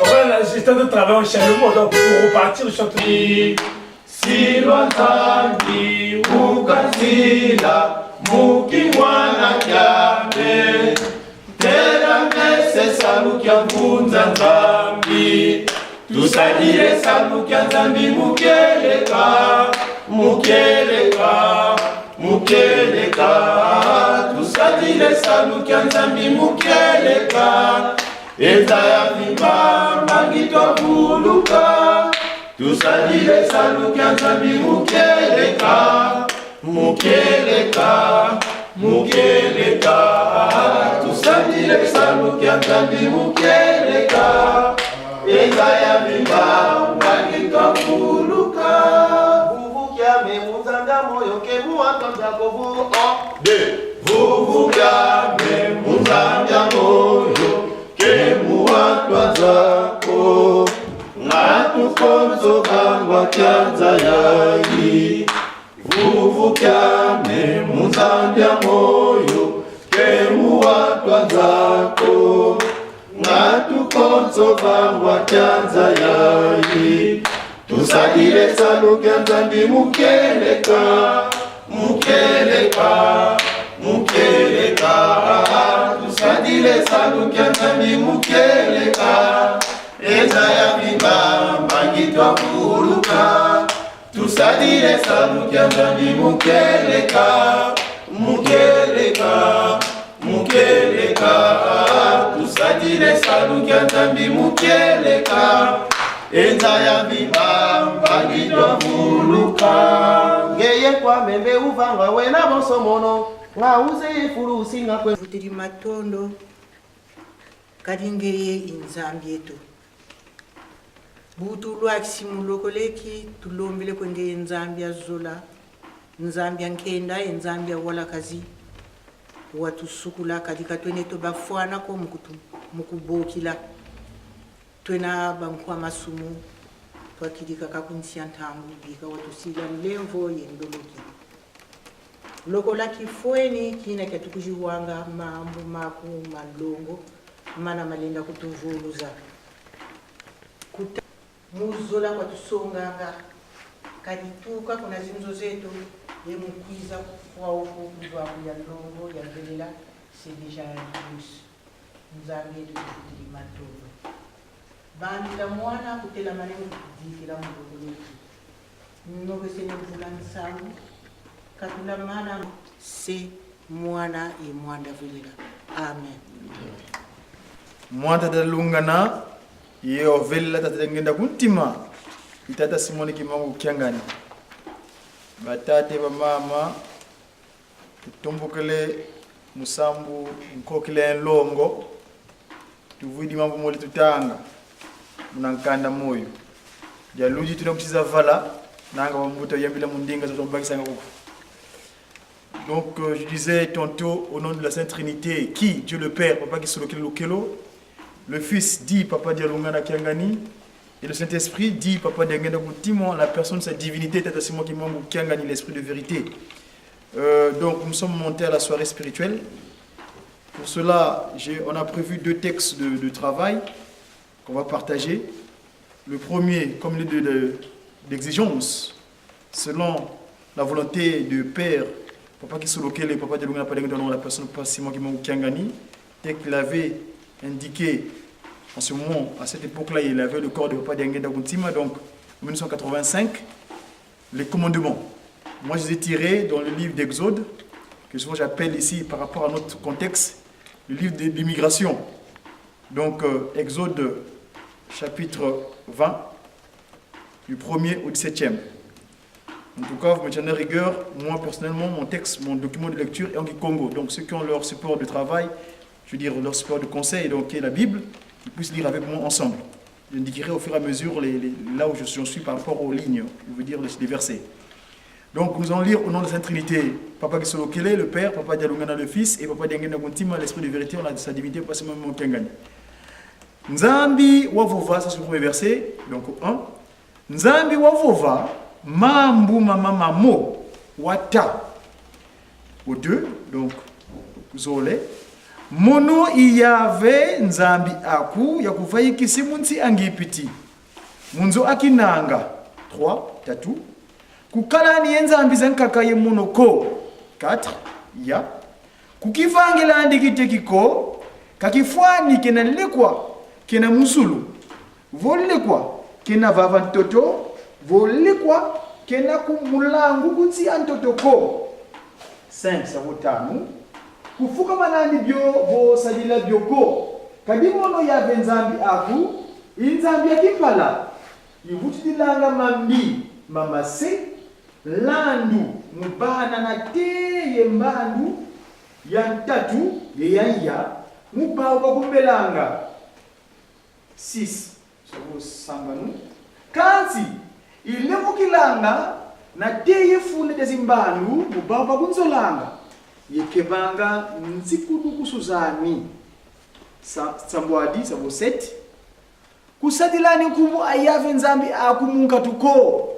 Voilà, j'étais de travail en chalumeau, donc pour repartir, je chante. Silwa Zambi ukazila mukimwana kyame tera mese salukya mvunza Zambi tusalire salukya Zambi mukeleka mukeleka mukeleka tusalire salukya Zambi mukeleka eza ya vimba mangitwa vuluka tusalire salukya Zambi mukeleka mukeleka mukeleka tusalire salukya Zambi mukeleka eza ya vimba mangitwa vuluka Vuvukyame muzanga moyo ke muwatonda kovu vuvukyame muzanga moyo ke muwatwa zako ngatukonzo kangwa kyanza yayi vuvukyame muzanga moyo ke muwatwa zako ngatukonzo kangwa kyanza yayi tusalire salukya Zambi mukeleka mukeleka mukeleka tusalire salukya Zambi mukeleka eza ya vimba mangitwa vuluka tusalire salukya Zambi mukeleka mukeleka mukeleka tusalire salukya Zambi mukeleka eza ya vimba mangitwa vuluka ngeye kwa membe uvanga wena bosomono ngauze ifuru usinga kwe vutiri matondo kadingeye inzambi yetu butu lwakisimulukoleki tulombile kwengeye nzambi ya zola nzambi ya nkenda nzambi ya wala kazi watusukula kadika twene to bafwana ko mukubokila twena bankwa masumu twakidika kakunsia ntangu bika watusila mlemvo yendoloki lokola kifweni kina katukujiwanga mambo maku malongo mana malenda kutuvuluza kuta muzola kwa tusonganga kadituka kuna zinzo zetu ye mukwiza kwa huko kujwa ya ndongo ya belela c'est déjà un plus nzambe yetu kutili matondo bandila mwana kutela maneno kudikira mugogoleki nobesene mvula nsangu katula mana se mwana e mwanda velela amen mwanda dalungana yo vella tatengenda kuntima itata simoni kimangu kyangani batate ba mama tutumbukele musambu nkokile longo tuvidi mambo moli tutanga munankanda moyo jaluji tunakuchiza vala nanga wamuta yambila mundinga zotombakisa ngako. Donc je disais tantôt au nom de la Sainte Trinité qui Dieu le Père papa qui solo kelo le Fils dit papa dialungana kiangani et le Saint-Esprit dit papa diangana kutimon la personne sa divinité tata c'est moi qui mangu kiangani l'esprit de vérité. Donc nous sommes montés à la soirée spirituelle. Pour cela, on a prévu 2 textes de travail qu'on va partager. Le premier, comme les deux d'exigence, selon la volonté du Père, papa qui soloke le papa de Lunga Padeng dans la personne pas Simon qui m'a Kiangani, tel qu'il avait indiqué en ce moment, à cette époque-là, il avait le corps de papa Dengue Daguntima, donc en 1985, les commandements. Moi, je les ai tirés dans le livre d'Exode, que souvent j'appelle ici, par rapport à notre contexte, le livre de l'immigration. Donc, Exode, chapitre 20, du 1er au 17e. En tout cas, vous me tiendrez rigueur, moi personnellement, mon texte, mon document de lecture est en Congo. Donc, ceux qui ont leur support de travail, je veux dire leur support de conseil, donc qui est la Bible, ils puissent lire avec moi ensemble. J'indiquerai au fur et à mesure là où je suis par rapport aux lignes, je veux dire les versets. Donc nous allons lire au nom de la Sainte Trinité, Papa Kisolo Kele, le Père, Papa Dialungana le Fils, et Papa Diangena Gontima, l'Esprit de vérité, on a sa divinité, pas seulement mon Kengani. Nzambi wavova, ça c'est le premier verset, donc 1. Nzambi wavova, mambu mamamo, wata. Au 2, donc, zole. mono iyave nzambi aku ya kuvayikisi munsi angipiti munzo akinanga 3 tatu kukalani yenzambi zankaka ye mono ko 4 ya kukivangela andikite kiko kakifwani kena lekwa kena musulu volekwa kena vavantoto volekwa kena kumulangu kutsi antoto ko 5 savotanu kufuka manani byo bo sadila byoko kadimono ya benzambi aku inzambi ya kimpala yivutilanga mambi mamase landu mubana na teye mbandu ya tatu yeyanya mubawa kumbelanga 6 sabo sambanu kansi ilevukilanga na teye fune dezimbandu mubawa kunzolanga yekebanga nzikudu kusuzani sambwadi sabo 7 kusadilani kumu ayave nzambi akumunga tuko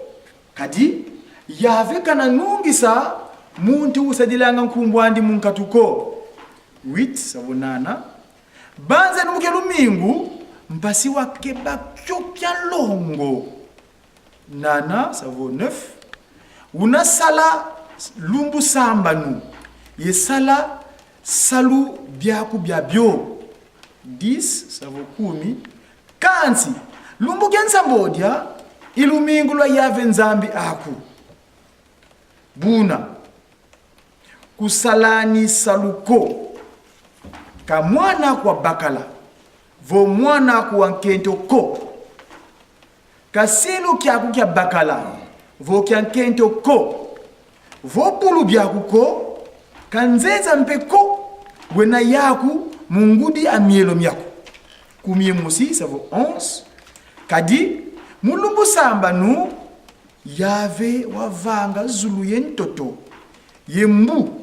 kadi yave kana nungisa muntu usadilanga nkumbwandi munkatuko 8 sabo 8 banza numuke lumingu mpasi wake bakyo longo 8 sabo 9 unasala lumbu sambanu yesala salu byaku byabyo 10 savo 10 kansi lumbu kensambodia ilumingu lwa yave nzambi aku buna kusalani saluko ka mwana kwa bakala vo mwana kwa nkento ko kaselu kyaku kya bakala vo kya nkento ko vo pulu byaku ko kanzeza mpeko wena yaku mungudi amielo myako kumie musi savo 11 kadi mulumbu samba nu yave wavanga zulu yentoto yembu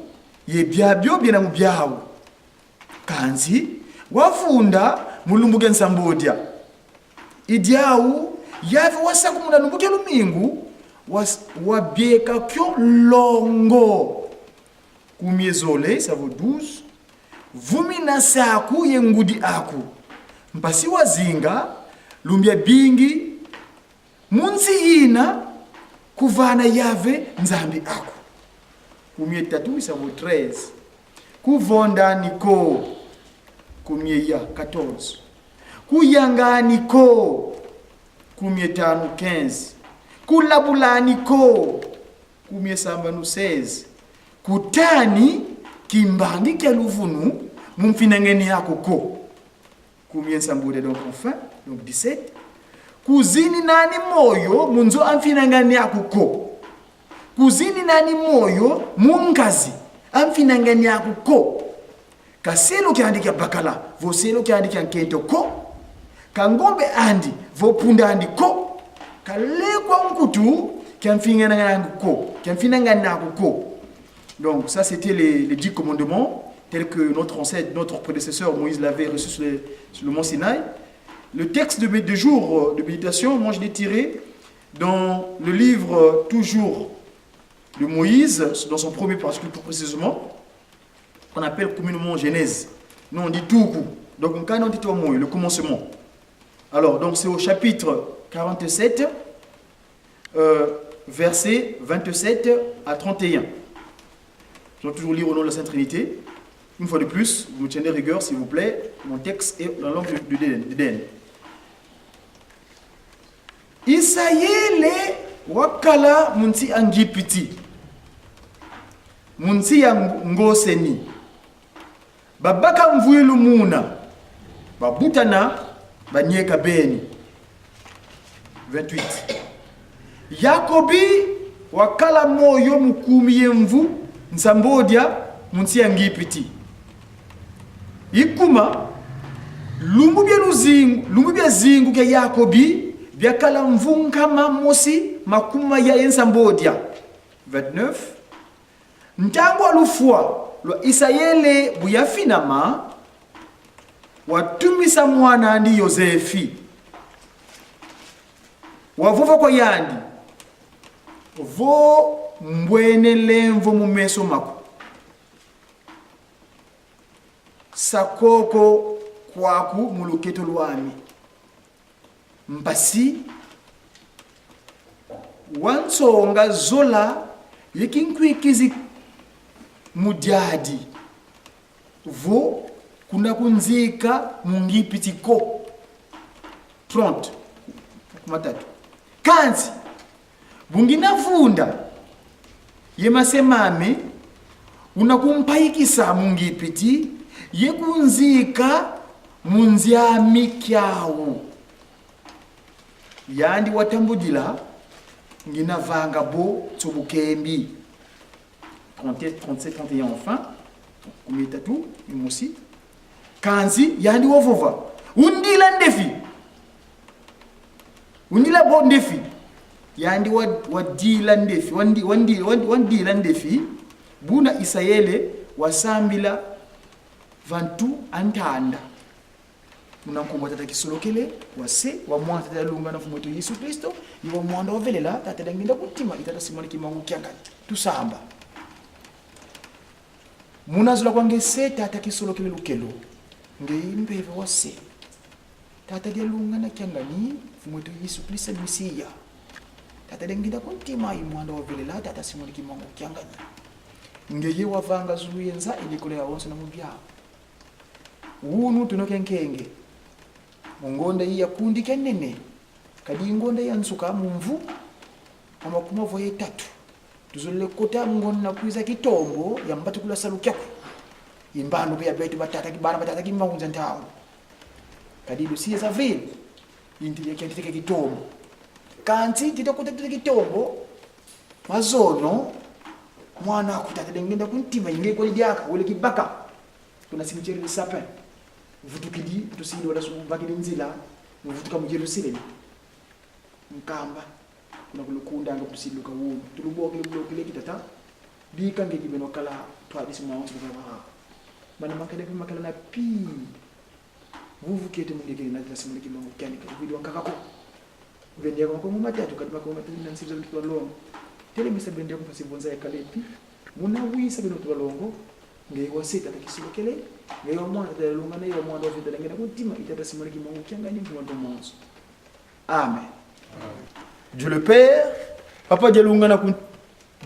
yebyabyo byena mubyawo kanzi wafunda mulumbu gensambodia idyawu yave wasakumuna numbuke lumingu wabyeka kyo longo kumiezole savo 12 vumi na saku yengudi aku mpasi wazinga lumbia bingi munzi ina kuvana yave nzambi aku kumie tatu savo 13 kuvonda niko kumie ya 14 kuyanga niko kumie tanu 15 kulabula niko kumie sambanu 16 kutani kimbangi kya luvunu mumfinangeni yako ko kumie sambude donc enfin donc 17 kuzini nani moyo munzo amfinangani yako ko kuzini nani moyo mungazi amfinangani yako ko kaselo kyandika bakala voselo kyandika nkento ko kangombe andi vopunda andi ko kalekwa nkutu kyamfinangani yako ko kyamfinangani yako ko. Donc ça c'était les 10 commandements tels que notre ancêtre, notre prédécesseur Moïse l'avait reçu sur le mont Sinaï. Le texte de jour de méditation, moi je l'ai tiré dans le livre toujours de Moïse, dans son premier particule plus précisément, qu'on appelle communément Genèse. Nous on dit tout coup. Donc on dit tout le commencement. Alors donc c'est au chapitre 47, versets 27 à 31. Je vais toujours lire au nom de la Sainte Trinité. Une fois de plus, vous me tiendrez rigueur, s'il vous plaît. Mon texte est dans la langue de Den. Isayele wakala munti angipiti. Munti ya ngoseni. Babaka mvuilu muna. Babutana banyeka beni. 28. Yakobi wakala moyo mukumi yemvu nsambodia munsi ya ngipiti. Ikuma lumbu bya zingu kya Yakobi byakala mvunkama mosi makuma ya ensambodia. 29. Ntango alufua lwa Isayele buyafinama watumisa mwana andi Yosefi wavuva kwa yandi vo mbwene lemvo mumeso mako sakoko kwaku muluketo lwami mpasi wansonga zola yekinkwikizi mudyadi vo kuna kunzika mungipitiko 30 matatu kanzi bunginavunda yemasemame unakumpayikisa mungipiti yekunzika munzyami kyawu yandi watambudila nginavanga bo tsobukembi 37 31 enfin kumitatu imusi kanzi yandi wovova undila ndefi undila bo ndefi yandi wadila ndefi wandila ndefi buna isayele wasambila vantu antanda munankombo tata kisolokele wase wa mwana tata lunga na fumoto Yesu Kristo yiwa mwanda ovelela tata danginda kutima itata simani kimangu kyanga tusamba munazula kwange se tata kisolokele lukelo ngeimbeve wase tata dia lunga na kyanga ni fumoto Yesu Kristo misiya tata danginda kutima imwanda ovelela tata simani kimangu kyanga ngeye wavanga zulu yenza ilikole ya wonse na mubya unu tunokenkenge mungonda iya kundi kenene kadi ngonda ya nsuka mumvu amakuma voye 3 tuzole kota ngonna kuiza kitombo ya mbatu kula salu kyako imbano bya betu batata kibana batata kimaunza ntawo kadi lusiye za vile inti ya kyantike kitombo kanti titakuta kitombo mazono mwana akutata ngenda kuntima inge kwa lidyaka wele kibaka tuna cimetière de sapin vutukidi tusili wala subakidi nzila vutuka mu Jerusalem mkamba kuna kulukunda nga tusili lukawu tuluboke lubokile kitata bika ngeji beno kala twadisi mwa onse kwa bana makale pe makala na pi vuvukete mungeke na tla simuliki mangu kyani ka video kakako vendia kwa mu matatu kadima kwa matatu na nsibza bitu longo tele misa bendia kwa sibonza ya kalepi muna wisa beno twalongo ngai wasita takisolokele ngai omwana talunga nayo omwana ofita ngenda kuntima itata simuliki mangu kyanga ni mfundo monso amen. Dieu le Père, Papa Dialungana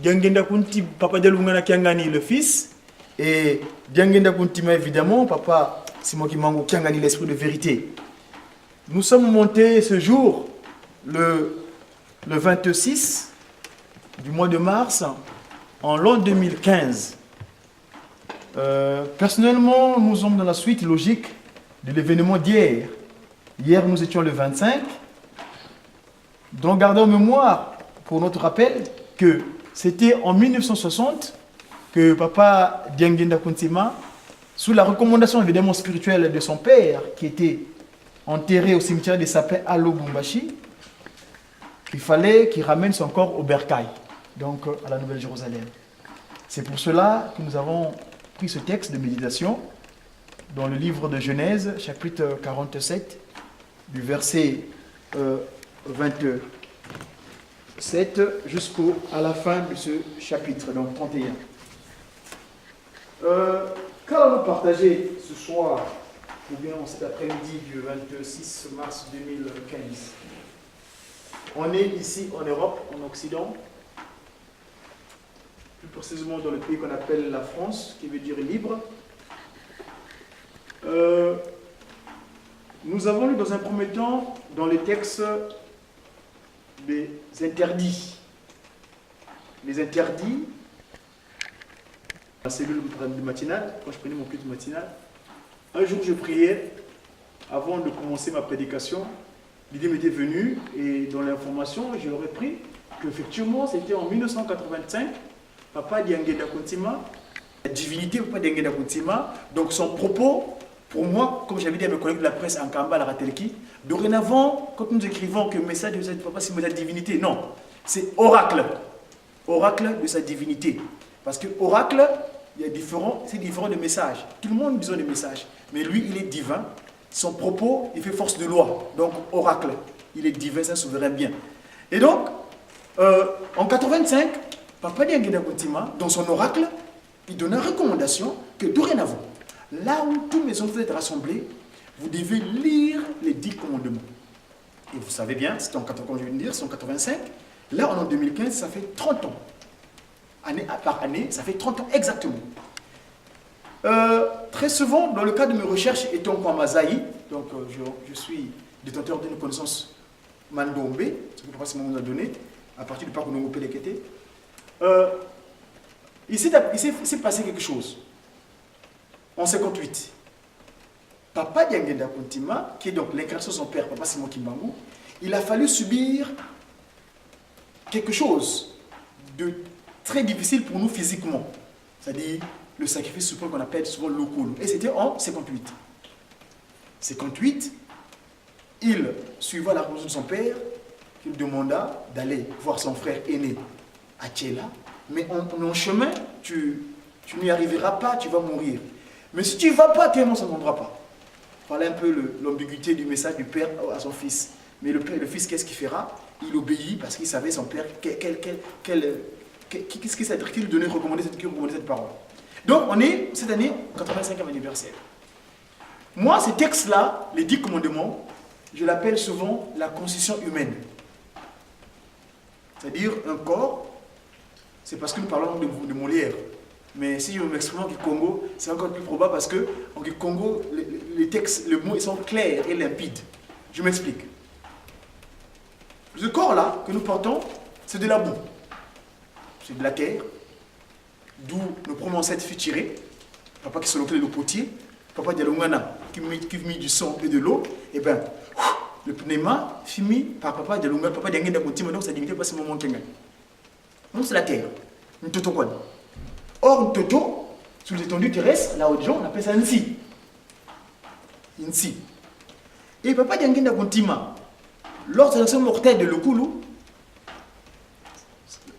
Diangenda Kunti, Papa Dialungana Kiangani le Fils, et Diangenda Kuntima évidemment, Papa Simoki Mango Kiangani l'Esprit de vérité. Nous sommes montés ce jour, le 26 du mois de mars, en l'an 2015. Personnellement, nous sommes dans la suite logique de l'événement d'hier. Hier, nous étions le 25. Donc, gardons en mémoire, pour notre rappel, que c'était en 1960 que Papa Diangenda Kuntima, sous la recommandation évidemment spirituelle de son père, qui était enterré au cimetière des Sapins à Lubumbashi, il fallait qu'il ramène son corps au Bercail, donc à la Nouvelle-Jérusalem. C'est pour cela que nous avons pris ce texte de méditation dans le livre de Genèse, chapitre 47, du verset 27 jusqu'à la fin de ce chapitre, donc 31. Qu'allons-nous partager ce soir, ou bien cet après-midi du 26 mars 2015? On est ici en Europe, en Occident, plus précisément dans le pays qu'on appelle la France, qui veut dire libre. Nous avons lu dans un premier temps, dans les textes, des interdits. Les interdits, la cellule matinale, quand je prenais mon culte matinal, un jour je priais, avant de commencer ma prédication, l'idée m'était venue, et dans l'information, je l'aurais pris, qu'effectivement, c'était en 1985, Papa Diangenda Kuntima, la divinité Papa Diangenda Kuntima, donc son propos, pour moi, comme j'avais dit à mes collègues de la presse en Kamba, à la Ratelki, dorénavant, quand nous écrivons que le message de cette papa, c'est de la divinité, non, c'est oracle. Oracle de sa divinité. Parce que oracle, c'est différent de messages. Tout le monde a besoin de messages. Mais lui, il est divin. Son propos, il fait force de loi. Donc, oracle. Il est divin, c'est un souverain bien. Et donc, en 85, Papa Diangenda Kuntima, dans son oracle, il donne une recommandation que dorénavant, Là où tous mes enfants sont rassemblés, vous devez lire les 10 commandements. Et vous savez bien, c'est en 80, comme je viens de dire, c'est en 85. Là, on est en 2015, ça fait 30 ans. Année par année, ça fait 30 ans exactement. Très souvent, dans le cadre de mes recherches étant en Mazaï, donc je suis détenteur d'une connaissance Mandombe, ce que le papa Simon nous a donné, à partir du parc Nongo Pelekete. Il s'est passé quelque chose. En 58. Papa Diangenda Kontima, qui est donc l'incarnation de son père, Papa Simon Kimbangu, il a fallu subir quelque chose de très difficile pour nous physiquement. C'est-à-dire le sacrifice suprême qu'on appelle souvent l'Okulu. Et c'était en 58. 58, il suivant la recommandation de son père, il demanda d'aller voir son frère aîné à Tchela. Mais en chemin, tu n'y arriveras pas, tu vas mourir. Mais si tu ne vas pas, tellement ça n'entendra pas. Voilà un peu l'ambiguïté du message du père à son fils. Mais le fils, qu'est-ce qu'il fera? Il obéit parce qu'il savait son père, qu'est-ce qu'il lui donnait, recommandait cette parole. Donc, on est cette année au 85e anniversaire. Moi, ces textes-là, les 10 commandements, je l'appelle souvent la constitution humaine. C'est-à-dire un corps, c'est parce que nous parlons de Molière. Mais si je m'exprime en Congo, c'est encore plus probable parce que en Congo, les textes, les mots, ils sont clairs et limpides. Je m'explique. Ce corps-là que nous portons, c'est de la boue. C'est de la terre, d'où nos premiers ancêtres furent tirés. Papa qui se l'occupe le potier, papa Dialungana qui mit du sang et de l'eau, et bien, le pneuma fut mis par papa Dialungana, papa Diangenda Kontima, donc sa dignité passe au moment Tengan. Donc c'est la terre, une totokwan. Or, une toto, sous l'étendue terrestre, là où on appelle ça Nsi. Nsi. Et papa Diangenda Kontima, lors de l'action mortelle de l'Okulu,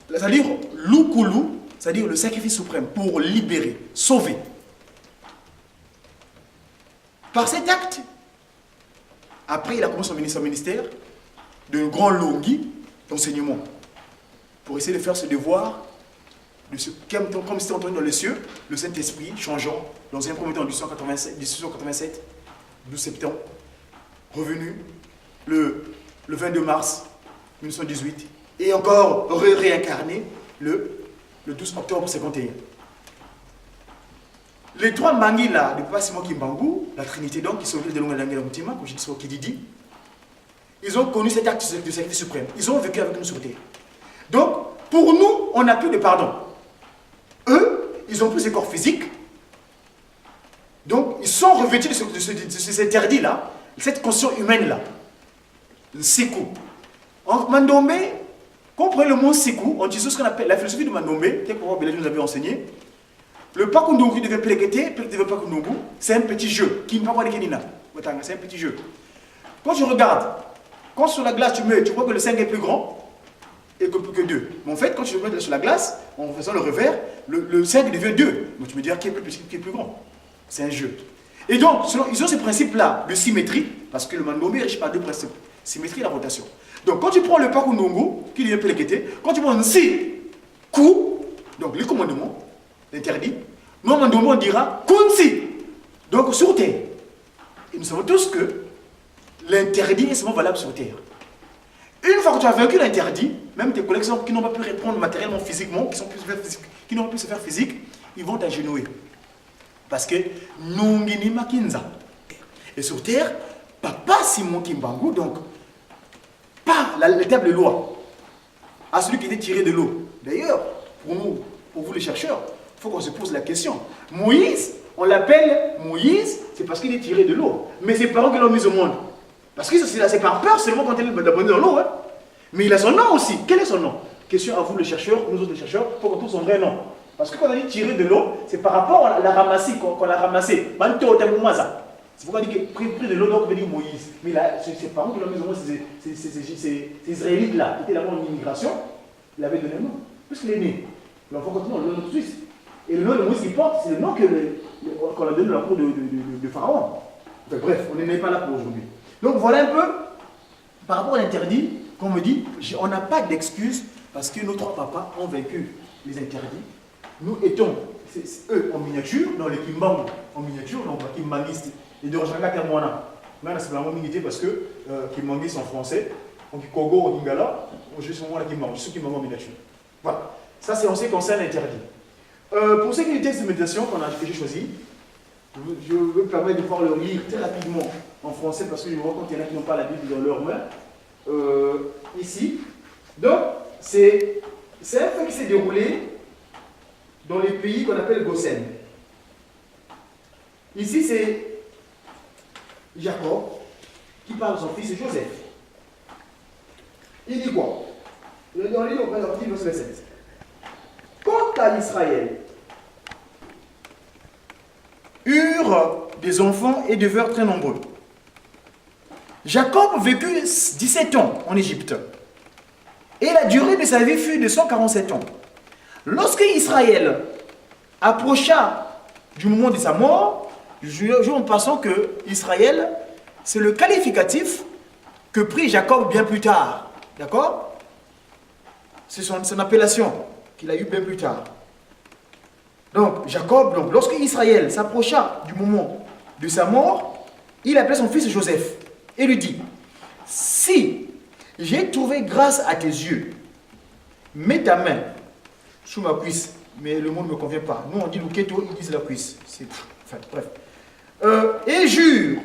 c'est-à-dire l'Okulu, c'est-à-dire le sacrifice suprême pour libérer, sauver. Par cet acte, après il a commencé son ministère de grand longhi d'enseignement pour essayer de faire ce devoir de ce comme c'était entendu dans les cieux, le Saint-Esprit changeant dans un premier temps en 1887, 12 septembre, revenu le 22 mars 1918 et encore réincarné le 12 octobre 51. Les 3 manguis là, de Papa Simon Kimbangu, la Trinité donc, qui sont venus de Longa Moutima, comme je dis sur Kididi, ils ont connu cet acte de sacrifice suprême. Ils ont vécu avec nous sur terre. Donc, pour nous, on n'a plus de pardon. Eux, ils ont plus ce corps physique. Donc, ils sont revêtus de cet interdit-là, cette conscience humaine-là. Le Sikou. En Mandombe, quand on prend le mot Sikou, on dit ce qu'on appelle la philosophie de Mandombe, tel que Papa Belage nous avait enseigné. Le Pakundungu qui devait plégueter, c'est un petit jeu. Qui n'est pas c'est un petit jeu. Quand je regarde, quand sur la glace tu mets, tu vois que le 5 est plus grand et que 2. Mais en fait, quand tu le mets sur la glace, en faisant le revers, le 5 devient 2. Donc tu me diras qui est plus petit, qui est plus grand. C'est un jeu. Et donc, ils ont ce principe-là de symétrie, parce que le Mandombe est riche par 2 principes. Symétrie et la rotation. Donc quand tu prends le Pakundungu, qui devient plégueté, quand tu prends un Sikou, donc les commandements, l'interdit, nous en Mandombe on dira Kunsi, donc sur terre. Et nous savons tous que l'interdit est seulement valable sur terre. Une fois que tu as vaincu l'interdit, même tes collègues qui n'ont pas pu répondre matériellement, physiquement, qui n'ont pas pu se faire physique, ils vont t'agenouiller. Parce que Nungini Makinza. Et sur terre, Papa Simon Kimbangu, donc, par la table de loi, à celui qui était tiré de l'eau. D'ailleurs, pour vous les chercheurs, il faut qu'on se pose la question. Moïse, on l'appelle Moïse, c'est parce qu'il est tiré de l'eau. Mais ses parents qui l'ont mis au monde. Parce que c'est par peur seulement quand il est abonné dans l'eau. Hein. Mais il a son nom aussi. Quel est son nom? Question à vous les chercheurs, nous autres les chercheurs, pour qu'on trouve son vrai nom. Parce que quand on dit tirer de l'eau, c'est par rapport à la ramasser, qu'on l'a ramassé. C'est pourquoi on dit que pris de l'eau, donc on veut dire Moïse. Mais ses parents qui l'ont mis au monde, ces Israélites-là, qui étaient là-bas en immigration, il avait donné un nom. Puisqu'il est né. L'enfant continue, on le donne tout de suite. Et le nom de Moïse qu'il porte, c'est le nom qu'on a donné dans la cour de Pharaon. Enfin, bref, on n'est pas là pour aujourd'hui. Donc voilà un peu, par rapport à l'interdit, qu'on me dit, on n'a pas d'excuse parce que nos 3 papas ont vaincu les interdits. Nous étions c'est eux en miniature, dans les Kimbangu en miniature, donc les Kimbangistes. Et de Rajanga Termoana. Là, c'est vraiment minité parce que Kimbangistes en français, donc Kogo en Lingala, je suis vraiment la Kimbangu, je suis Kimbangu en miniature. Voilà. Ça, c'est en ce qui concerne l'interdit. Pour ce qui est du texte de méditation que j'ai choisi, je veux me permettre de pouvoir le lire très rapidement en français parce que je me rends compte qu'il y en a qui n'ont pas la Bible dans leurs mains. Ici. Donc, c'est un fait qui s'est déroulé dans les pays qu'on appelle Gosen. Ici, c'est Jacob qui parle de son fils Joseph. Il dit quoi? On lit au verset 7. Quant à Israël, eurent des enfants et devinrent très nombreux. Jacob vécut 17 ans en Égypte, et la durée de sa vie fut de 147 ans. Lorsque Israël approcha du moment de sa mort, je en passant que Israël, c'est le qualificatif que prit Jacob bien plus tard. D'accord? C'est son appellation qu'il a eu bien plus tard. Donc, Jacob, lorsque Israël s'approcha du moment de sa mort, il appelait son fils Joseph et lui dit, si j'ai trouvé grâce à tes yeux, mets ta main sous ma cuisse, mais le mot ne me convient pas. Nous, on dit l'ouketo, ils disent la cuisse. Enfin, bref. Et jure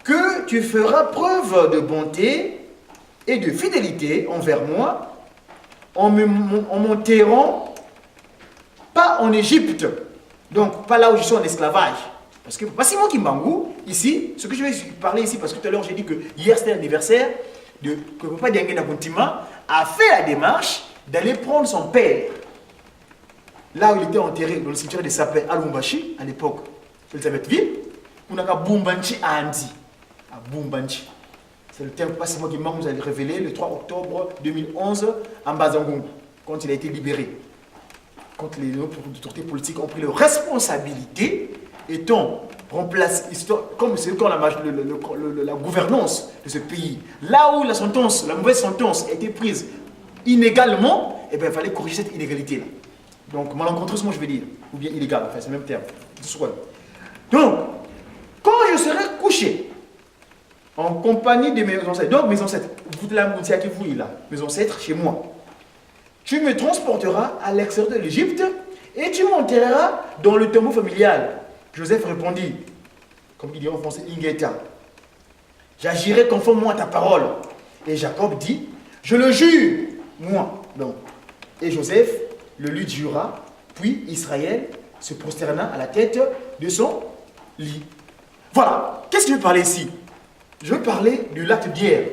que tu feras preuve de bonté et de fidélité envers moi en m'enterrant pas en Égypte, donc pas là où je suis en esclavage. Parce que Simon Kimbangu, ici, ce que je vais parler ici, parce que tout à l'heure j'ai dit que hier c'était l'anniversaire, que Papa Diangena Kuntima a fait la démarche d'aller prendre son père, là où il était enterré, dans le cimetière de Sapin à Lumbashi, à l'époque, Elisabethville, on a Bumbanchi à Andi. À Bumbanchi. C'est le terme que Papa Simon Kimbangu nous a révélé le 3 octobre 2011 en Bazangongo, quand il a été libéré. Quand les autorités politiques ont pris leurs responsabilités, étant remplacés, comme c'est la gouvernance de ce pays, là où la mauvaise sentence a été prise inégalement, eh bien, il fallait corriger cette inégalité-là. Donc, malencontreusement, je vais dire, ou bien illégal, enfin, c'est le même terme. Donc, quand je serai couché en compagnie de mes ancêtres, donc mes ancêtres, mes ancêtres chez moi, tu me transporteras à l'extérieur de l'Égypte et tu m'enterreras dans le tombeau familial. Joseph répondit, comme il dit en français, Ingeta, j'agirai conformément à ta parole. Et Jacob dit, je le jure, moi. Donc, et Joseph le lui jura, puis Israël se prosterna à la tête de son lit. Voilà, qu'est-ce que je veux parler ici? Je veux parler du l'acte d'hier.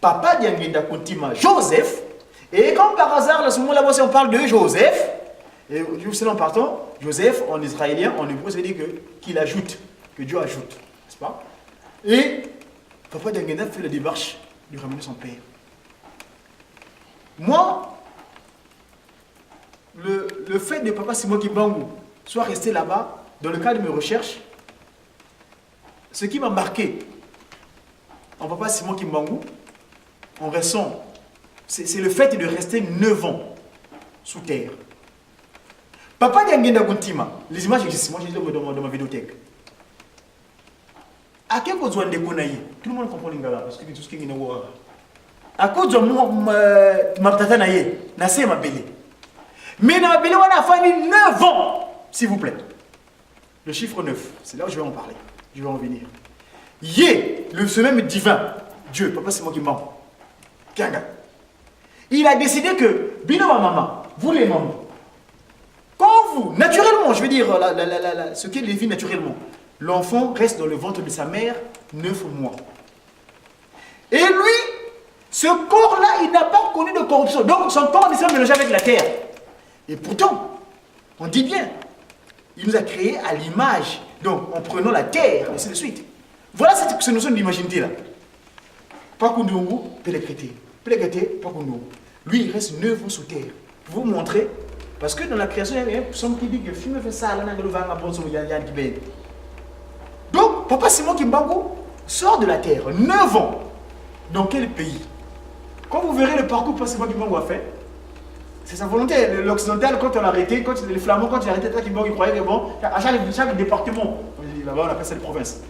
Papa Diangenda Kuntima, Joseph. Et comme par hasard, à ce moment-là, on parle de Joseph, et juste en partant, Joseph en israélien, en hébreu, ça veut dire qu'il ajoute, que Dieu ajoute, n'est-ce pas? Et Papa Diangenda fait la démarche de ramener son père. Moi, le fait de Papa Simon Kimbangu soit resté là-bas, dans le cadre de mes recherches, ce qui m'a marqué en Papa Simon Kimbangu, en restant, c'est le fait de rester 9 ans sous terre. Papa Diangenda Kuntima, les images existent, moi j'ai dit dans ma vidéothèque. À quel point de Konaï, tout le monde comprend l'ingala, parce que tout ce qui est à cause de ma tata naïe, nassé ma belle. Mais ma belle, on a fallu 9 ans, s'il vous plaît. Le chiffre 9, c'est là où je vais en parler, je vais en venir. Ce même divin, Dieu, Papa c'est moi qui mens. Il a décidé que, Bino ma maman, vous les mamans, quand vous, naturellement, je veux dire, ce qui est vit naturellement, l'enfant reste dans le ventre de sa mère 9 mois. Et lui, ce corps-là, il n'a pas connu de corruption. Donc son corps ne s'est mélangé avec la terre. Et pourtant, on dit bien, il nous a créés à l'image, donc en prenant la terre, et ainsi de suite. Voilà cette notion d'imaginité là. Pakundungu, Pélékrité. Pélékrité, Pakundungu. Lui, il reste 9 ans sous terre. Pour vous montrer, parce que dans la création, il y a un psaume qui dit que film fait ça, donc, Papa Simon Kimbangu sort de la terre, 9 ans. Dans quel pays? Quand vous verrez le parcours que Papa Simon Kimbangu a fait, C'est sa volonté. L'occidental, quand on l'a arrêté, quand les Flamands, quand ils arrêtaient, ils croyaient que bon, à chaque département, là-bas on appelle ça les provinces,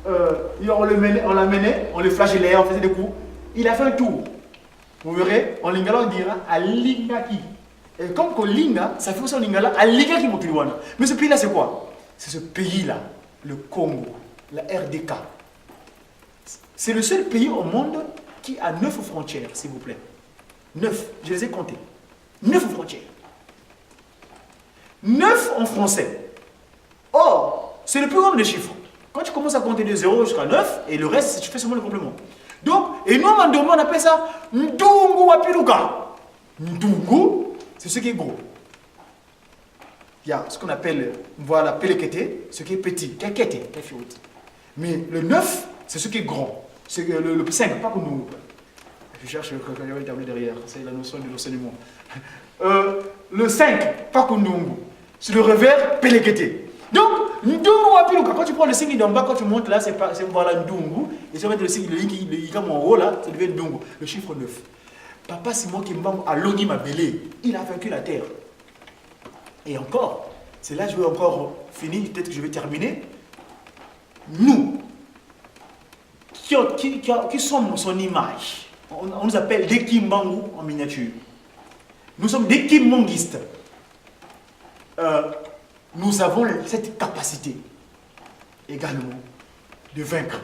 on l'a mené, on le flagellait, on faisait des coups. Il a fait un tour. Vous verrez, en lingala, on dira à Lingaki. Et comme que Linga, ça fait aussi en lingala à Lingaki Mokiliwana. Mais ce pays-là, c'est quoi? C'est ce pays-là, le Congo, la RDK. C'est le seul pays au monde qui a 9 frontières, s'il vous plaît. 9, je les ai comptées. 9 frontières. 9 en français. Or, c'est le plus grand des chiffres. Quand tu commences à compter de 0 jusqu'à 9, et le reste, tu fais seulement le complément. Donc, et nous, en Mandoma, on appelle ça Ndungu Wapiluka. Ndungu, c'est ce qui est gros. Il y a ce qu'on appelle, voilà, Pelekete, ce qui est petit. Kekete, mais le 9, c'est ce qui est grand. C'est le 5, pas pour nous. Je cherche le tableau derrière, c'est la notion de l'enseignement. Le 5, pas pour nous. C'est le revers Pelekete. Donc, Ndungu Wapiluka, quand tu prends le signe d'en bas, quand tu montes là, c'est voilà Ndungu. Et si on met le signe, le Ika en haut là, ça devient Ndungu, le chiffre 9. Papa Simon Kimbam a Loni Mabélé, il a vaincu la terre. Et encore, c'est là que je vais encore finir, peut-être que je vais terminer. Nous, qui sommes son image, on nous appelle des Kimbangu en miniature. Nous sommes des Kimbanguistes. Nous avons cette capacité également de vaincre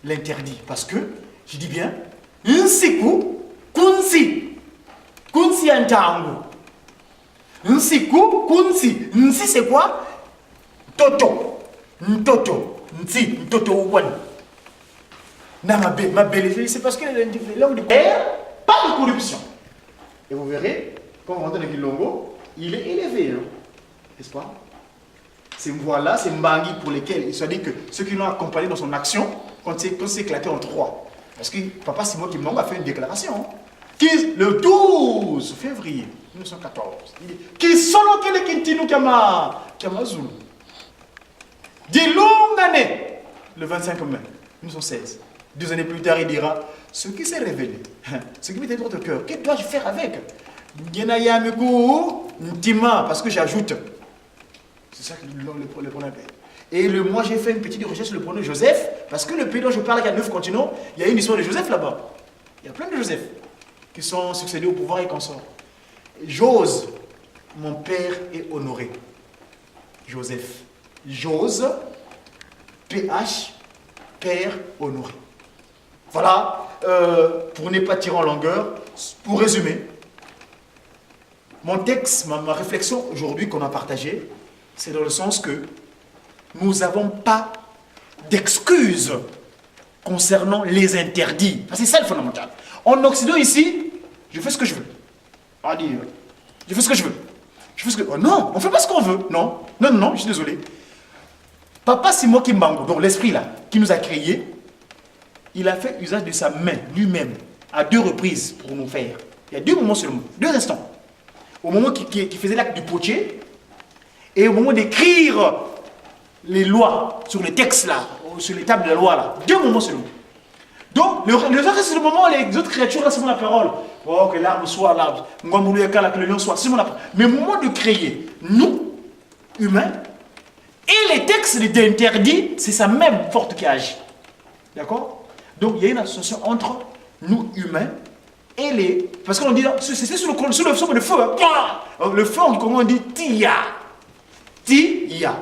l'interdit. Parce que, je dis bien, Nsiku, Kunsi Antangu. Nsiku, Kunsi. Nsi, c'est quoi? Toto. Ntoto. Nsi, Ntoto Ouwan. Ma belle, c'est parce que l'homme de pas de corruption. Et vous verrez, quand on rentre dans Kilongo, il est élevé, hein? N'est-ce pas? Ces voix-là, c'est Mbangi pour lesquels il se dit que ceux qui l'ont accompagné dans son action, quand c'est éclaté en 3. Parce que Papa Simon Kimbangu a fait une déclaration. Le 12 février 1914. Il dit qui sont les Kintinu Kamazulu. 10 longues années. Le 25 mai 1916. 2 années plus tard, il dira ce qui s'est révélé, ce qui m'était dans votre cœur, que dois-je faire avec? Parce que j'ajoute. C'est ça que le pronom appelle. Et moi, j'ai fait une petite recherche sur le pronom Joseph, parce que le pays dont je parle, il y a 9 continents, il y a une histoire de Joseph là-bas. Il y a plein de Joseph qui sont succédés au pouvoir et consorts. J'ose, mon père est honoré. Joseph. J'ose, PH, père honoré. Voilà, pour ne pas tirer en longueur, pour résumer, mon texte, ma réflexion aujourd'hui qu'on a partagée, c'est dans le sens que nous n'avons pas d'excuses concernant les interdits. C'est ça le fondamental. En Occident ici, je fais ce que je veux. On dit, je fais ce que je veux. Je fais ce que... Oh, non, on ne fait pas ce qu'on veut. Non, non, non, je suis désolé. Papa Simon Kimbangu, donc l'esprit là, qui nous a créés, il a fait usage de sa main lui-même à 2 reprises pour nous faire. Il y a 2 moments seulement, 2 instants. Au moment qu'il faisait l'acte du potier et au moment d'écrire les lois sur les textes là, sur les tables de la loi là. 2 moments seulement. Donc, le reste, c'est le moment où les autres créatures là, c'est la parole. Oh, que l'arbre soit l'arbre, que le lion soit, c'est mon parole. Mais au moment de créer, nous, humains, et les textes d'interdit, c'est sa même forte qui agit. D'accord? Donc, il y a une association entre nous, humains, et les... Parce qu'on dit, c'est sur le son de feu. Hein. Le feu, comment on dit? Tia. Tia.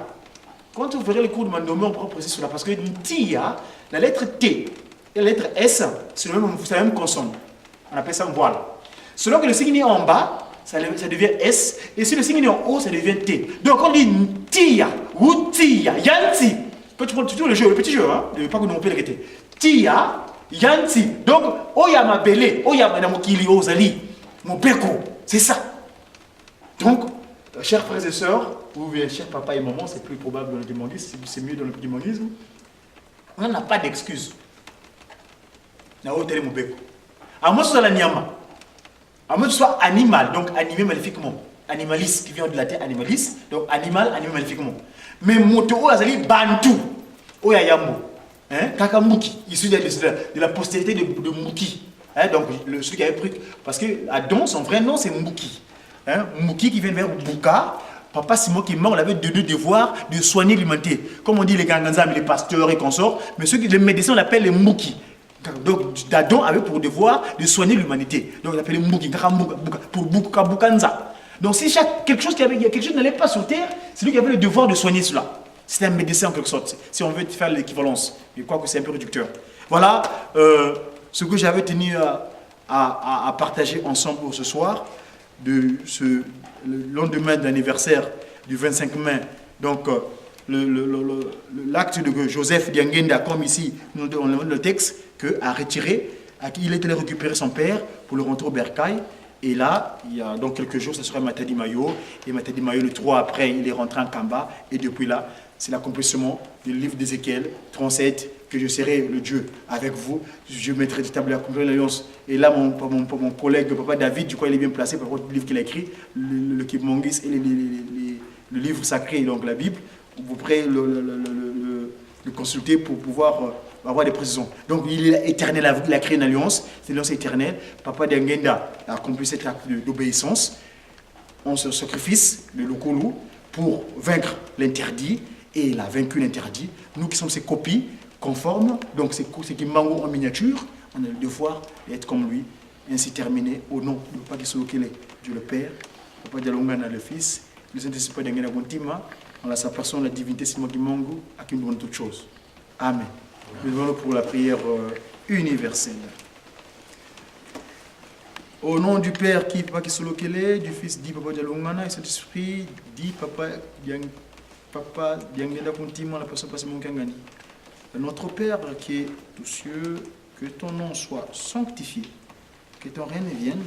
Quand vous verrez les cours de Mandomé, on pourra préciser cela. Parce que Tia, la lettre T et la lettre S, c'est la même consonne. On appelle ça un voile. Selon que le signe est en bas, ça devient S. Et si le signe est en haut, ça devient T. Donc on dit Tia ou Tia, Yanti. Quand tu prends toujours le petit jeu, hein, pas que nous on peut le répéter. Tia, Yanti. Donc, Oya ma belé, Oya ma namokili, Ozali, mon beko. C'est ça. Donc, chers frères et sœurs, ou bien chers papa et maman, c'est plus probable dans le démongisme, c'est mieux dans le démongisme. On n'a pas d'excuse. Na hôtel mon beko. À moins que ce soit la nyama. À moins que ce soit animal, donc animé maléfiquement. Animaliste qui vient de la terre, animaliste, donc animal, animé maléfiquement. Mais moto, azali bantu. Oya yambo. Hein? Kakamuki, issu de la postérité de Mouki. Hein? Donc celui qui avait pris. Parce que Adam, son vrai nom c'est Mouki. hein, Mouki qui vient vers Bouka. Papa Simon qui est mort, il avait deux devoirs de soigner l'humanité. Comme on dit les Ganganzam, les pasteurs et consorts, mais ceux qui les médecins on l'appelle les Mouki. Donc Dadon avait pour devoir de soigner l'humanité. Donc il appelait Mouki, pour Bukanza. Donc si quelque chose n'allait pas sur terre, c'est lui qui avait le devoir de soigner cela. C'était un médecin en quelque sorte, si on veut faire l'équivalence. Je crois que c'est un peu réducteur. Voilà ce que j'avais tenu à partager ensemble pour ce soir, le lendemain de l'anniversaire du 25 mai. Donc l'acte de Joseph Diangenda, comme ici, dans le texte, a retiré, il est allé récupérer son père pour le rentrer au Bercail. Et là, il y a donc quelques jours, ce sera Matadi Mayo. Et Matadi Mayo, le 3 après, il est rentré en Kamba. Et depuis là, c'est l'accomplissement du livre d'Ézéchiel 37, que je serai le Dieu avec vous. Je mettrai du tableau à l'alliance. Et là, mon collègue, papa David, du coup, il est bien placé par rapport au livre qu'il a écrit, le Kibmongis et le livre sacré, donc la Bible. Vous pourrez le consulter pour pouvoir avoir des précisions. Donc il est éternel, il a créé une alliance, c'est l'alliance éternelle. Papa Diangenda a accompli cet acte d'obéissance, en ce sacrifice, le Lokolu, pour vaincre l'interdit, et il a vaincu l'interdit. Nous qui sommes ses copies conformes, donc c'est qui mango en miniature, on a le devoir d'être comme lui, et ainsi terminé au nom de Papa Kisolokele, Dieu le Père, Papa Dialongana le Fils, le Saint-Esprit Diangenda Gontima, en la sa personne, la divinité Simogi Mango, à qui nous devons toutes choses. Amen. Nous devons pour la prière universelle. Au nom du Père qui est Papa Kisolokele, du Fils dit Papa Dialongana, et Saint-Esprit dit Papa Diangenda Gontima, la personne passée mon Kangani. Notre Père qui est aux cieux, que ton nom soit sanctifié, que ton règne vienne,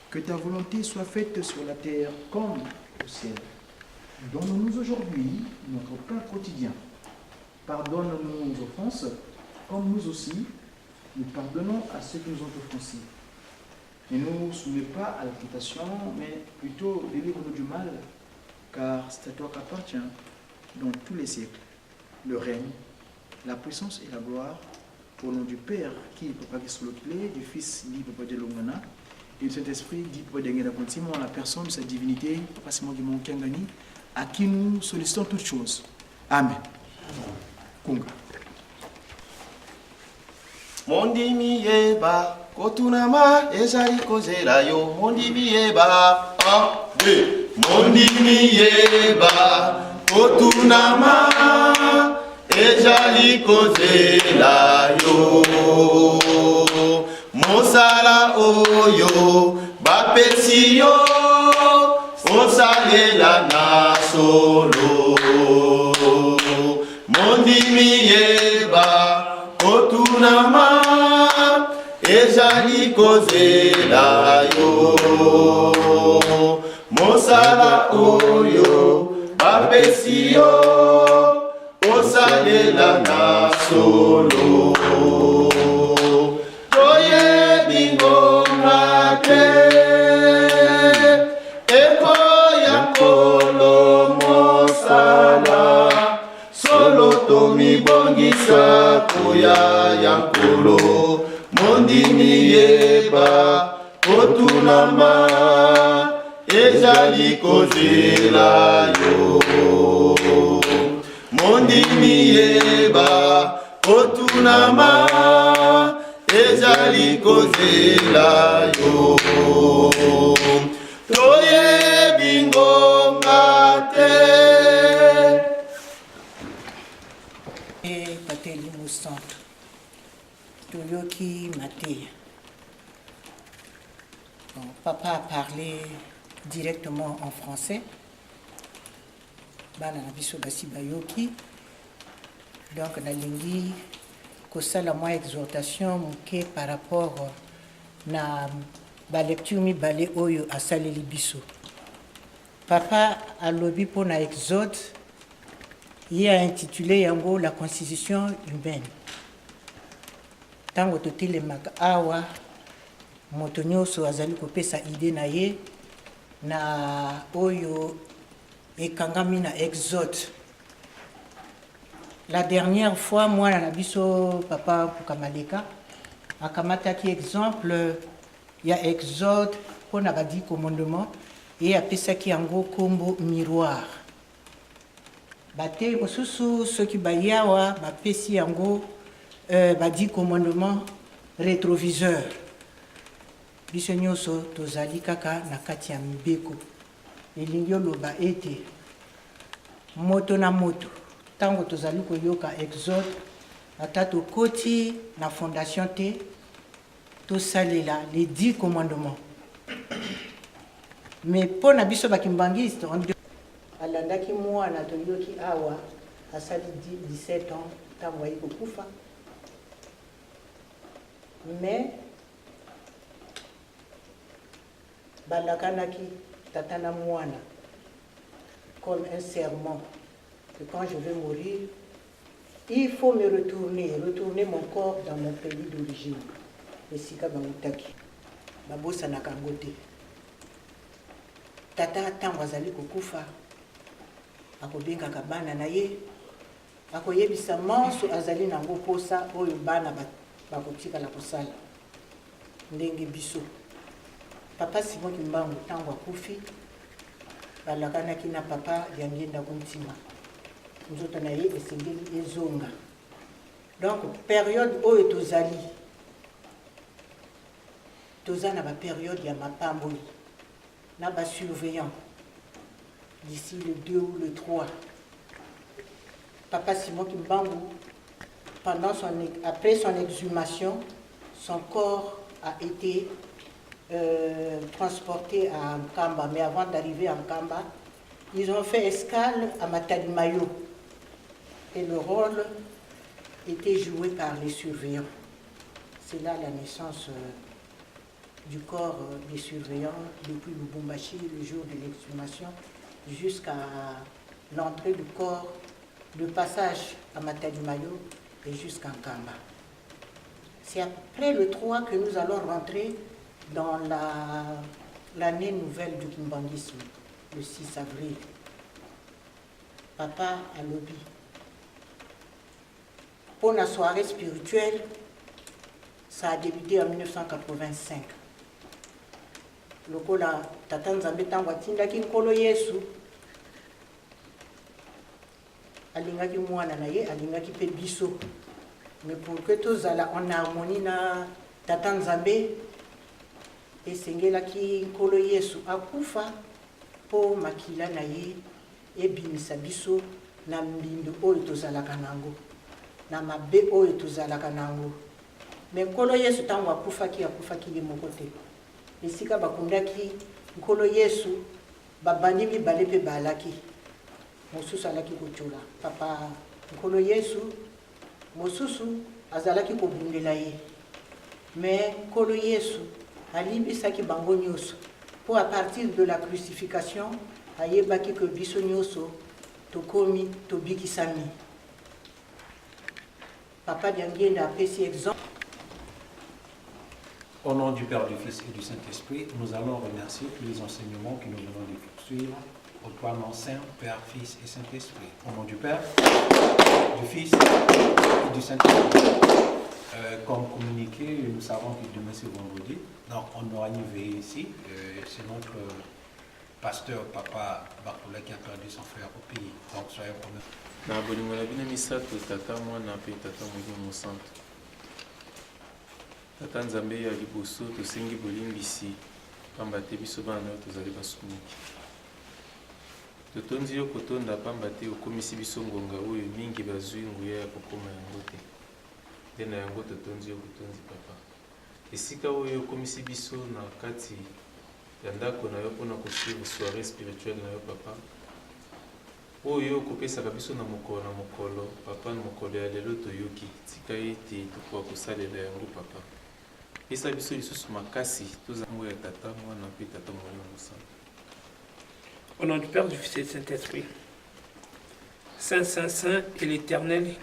que ta volonté soit faite sur la terre comme au ciel. Donne-nous aujourd'hui notre pain quotidien. Pardonne-nous nos offenses, comme nous aussi, nous pardonnons à ceux qui nous ont offensés. Ne nous soumets pas à la tentation, mais plutôt délivre-nous du mal, car c'est à toi qu'appartient, dans tous les siècles, le règne, la puissance et la gloire, au nom du Père, qui est Papa Kisolokele, du Fils, dit Papa Dialongana, et du Saint-Esprit, dit Papa Diangenda Gontima, en la personne de sa divinité, Papa Simon Guimon Kangani, à qui nous sollicitons toutes choses. Amen. Kunga. Mondimi yeba, kotunama, ezali kozela yo. Mondimi yeba, Mondimi yeba, kotunama, ezali kozela yo. Mosala oyo, bapesi yo, osalela na solo. Mondimi yeba, kotunama, ezali kozela yo. Mosala oyo, bapesi yo, osalela na solo. Toyebi ngonga te, eko ya nkolo mosala, solo tomibongisa koya ya nkolo. Mondimi yeba, kotunama, ezali kozela yo. Mondimi yeba, kotunama, ezali kozela yo. Toyebi ngonga te. Et Pateli Moussanto, Toyoki Maté. Papa a parlé directement en français. Bana na biso basi bayoki. Donc na lingi kosala mwa exhortation muke par rapport na ba lecture mi balé oyo asaleli biso. Papa a lobi pour na Exode, il a intitulé yango la constitution humaine. Tango totile makawa moto nyonso azali kopesa idée na ye na oyo ekangami na Exode. La dernière fois, moi, na biso papa Pukamaleka, akamata qui exemple, il y a Exode, on a dit commandement, et apesaki yango kombo miroir. Bate mosusu soki bayawa bapesi yango badi commandement rétroviseur. Biso nyonso tozali kaka na kati ya mbeko. Elingi oloba ete moto na moto tango tozali koyoka exode ata tokoti na fondation te tosalela les 10 commandements. Mais pour na biso bakimbangiste alandaki mwana toyoki awa asali 17 ans tango ayi kokufa. Mais balakanaki tatana mwana comme un serment que quand je vais mourir, il faut me retourner mon corps dans mon pays d'origine. Et si ka bautaki babosa na kangote tata tango azali kokufa akobengaka bana na ye akoyebisa manso azali nango posa oyo bana bakotikala kosala ndenge biso. Papa Simon Kimbangu tango akufi balakanaki na papa yangenda kontima nzoto na ye esengeli ezonga. Donc période oyo tozali na ba période ya mapamboli na ba surveillant d'ici le 2 ou le 3. Papa Simon Kimbangu, après son exhumation, son corps a été transporté à Nkamba. Mais avant d'arriver à Nkamba, ils ont fait escale à Matadi-Mayo. Et le rôle était joué par les surveillants. C'est là la naissance du corps des surveillants depuis Lubumbashi, le jour de l'exhumation, jusqu'à l'entrée du corps, le passage à Matadi-Mayo et jusqu'à Nkamba. C'est après le 3 que nous allons rentrer dans l'année nouvelle du kimbangisme, le 6 avril. Papa a lobby. Pour la soirée spirituelle, ça a débuté en 1985. Lokola Tata Nzambe tango atindaki nkolo Yesu alingaki mwana na ye alingaki pe biso. Mais pour que tozala en harmonie na Tata Nzambe esengelaki nkolo Yesu akufa po makila na ye ebimisa biso na mbindo oyo tozalaka nango na mabe oyo tozalaka nango. Mais nkolo Yesu tango akufaki ye moko te. Esika bakundaki nkolo Yesu babandi mibale pe balaki mosusu alaki kochola papa nkolo Yesu mosusu azalaki kobundela ye. Mais nkolo Yesu alimbisaki bango nyonso pour à partir de la crucifixion ayebaki que biso nyonso tokomi tobikisami. Papa Diangenda apesi exemple. Au nom du Père, du Fils et du Saint-Esprit, nous allons remercier tous les enseignements que nous venons de suivre au trois noms saints, Père, Fils et Saint-Esprit. Au nom du Père, du Fils et du Saint-Esprit. Comme communiqué, nous savons que demain c'est vendredi, donc on aura une veillée ici. C'est notre pasteur, Papa Bakula, qui a perdu son frère au pays. Donc soyez remerciés. Na bolingo na bino misato tata mwana pe tata molimo santo. Tata Nzambe ya liboso tosengi bolimbisi pamba te biso bana oyo tozali basumuki. Totondi yo kotonda pamba te okomisi biso ngonga oyo mingi bazwi nguya ya kokoma yango te. Nde na yango totondi yo kotondi papa. Esika oyo okomisi biso na kati ya ndako na yo mpona kosuivre soirée spirituelle na yo papa. Oyo kopesaka biso na mokolo papa na mokolo ya lelo toyoki tika ete tokoka kosalela yango papa. Pesa biso lisusu makasi tozango ya tata mwana pe tata molimo santo. Au nom du Père, du Fils et du Saint-Esprit. Saint, Saint, Saint est l'Éternel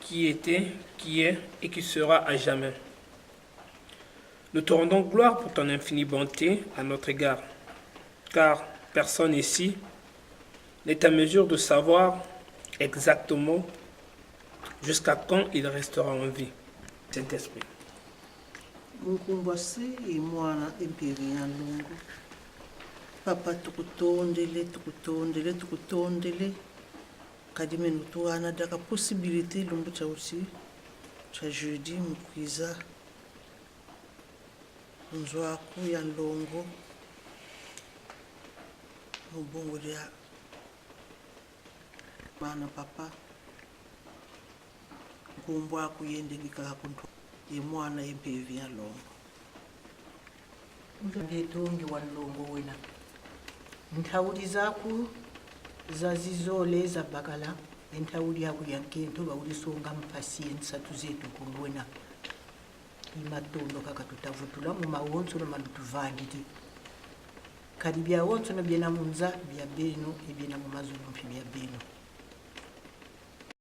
qui était, qui est et qui sera à jamais. Nous te rendons gloire pour ton infinie bonté à notre égard, car personne ici n'est à mesure de savoir exactement jusqu'à quand il restera en vie. Saint-Esprit. Nkumbwase et mwana emperi ya longo Papa tukutondele kadime nutuana daka possibilité lumbu cha aussi cha jeudi mkwiza nzwaku ya Ndongo mubongo ya mana papa kumbwa kuyende ngikakuntu ye mwana yepevi ya Ndongo ngetongi wa Ndongo wena ntawuli zaku zazizole zabakala entawuli yaku yankento bawulisonga mpasiensa tuzetu kulwena imatondo kaka tutavutula mu mawonso no malutuvangiti kadi bya wonso no byena munza bya beno ebyena mu mazulu mpi bya beno